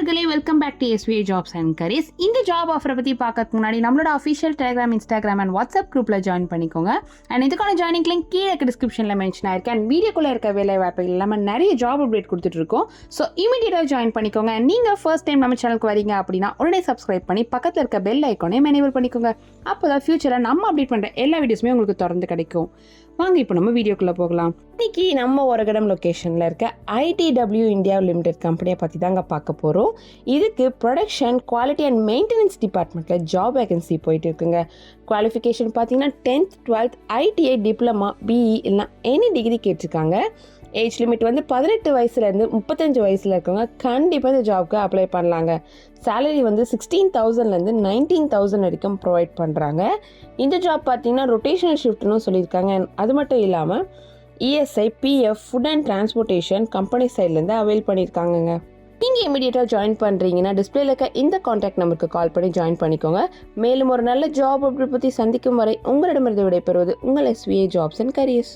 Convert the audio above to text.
நண்பர்களே, welcome back to SVA jobs and careers. இந்த job ஆஃபரை பற்றி பார்க்கறதுக்கு முன்னாடி நம்மளோட official Telegram, Instagram and WhatsApp குரூப்பில் ஜாயின் பண்ணிக்கோங்க. அண்ட் இதுக்கான ஜாயினிங் லிங்க் கீழே டிஸ்கிரிப்ஷனில் மென்ஷன் ஆயிருக்கு. அண்ட் வீடியோக்குள்ளே இருக்க வேலை வாய்ப்பு இல்லாமல் நிறைய ஜாப் அப்டேட் கொடுத்துட்டு இருக்கோம். ஸோ இமீடியட்டாக ஜாயின் பண்ணிக்கோங்க. அண்ட் நீங்கள் ஃபர்ஸ்ட் டைம் நம்ம சேனலுக்கு வரீங்க அப்படின்னா உடனே சப்ஸ்கிரைப் பண்ணி பக்கத்தில் இருக்க பெல் ஐக்கானையும் எனேபிள் பண்ணிக்கோங்க. அப்போ தான் ஃபியூச்சரில் நம்ம அப்டேட் பண்ணுற எல்லா வீடியோஸுமே உங்களுக்கு தொடர்ந்து கிடைக்கும். வாங்க இப்போ நம்ம வீடியோக்குள்ளே போகலாம். இன்னைக்கு நம்ம ஒரகடம் லொக்கேஷனில் இருக்க ITW இந்தியா லிமிடெட் கம்பெனியை பற்றி தாங்க பார்க்க போகிறோம். இதுக்கு ப்ரொடக்ஷன், குவாலிட்டி அண்ட் மெயின்டெனன்ஸ் டிபார்ட்மெண்ட்டில் ஜாப் வேகன்சி போயிட்டு இருக்குங்க. குவாலிஃபிகேஷன் பார்த்தீங்கன்னா 10th, 12th, ITI, diploma, BE இல்லைனா எனி டிகிரி கேட்டிருக்காங்க. ஏஜ் லிமிட் வந்து 18 வயசுலேருந்து 35 வயசில் இருக்கவங்க கண்டிப்பாக இந்த ஜாப்க்கு அப்ளை பண்ணலாங்க. சேலரி வந்து 16,000லேருந்து 19,000 வரைக்கும் ப்ரொவைட் பண்ணுறாங்க. இந்த ஜாப் பார்த்தீங்கன்னா ரொட்டேஷனல் ஷிஃப்ட்னு சொல்லியிருக்காங்க. அது மட்டும் இல்லாமல் ESI, PF, food and transportation company சைட்லேருந்து அவைல் பண்ணியிருக்காங்கங்க. நீங்கள் இமீடியட்டாக ஜாயின் பண்ணுறீங்கன்னா டிஸ்பிளேல இருக்க இந்த காண்டாக்ட் நம்பருக்கு கால் பண்ணி ஜாயின் பண்ணிக்கோங்க. மேலும் ஒரு நல்ல ஜாப் அப்படி பற்றி சந்திக்கும் வரை உங்களிடமிருந்து விடைபெறுவது உங்கள் SVA ஜாப்ஸ் அண்ட் கரியர்ஸ்.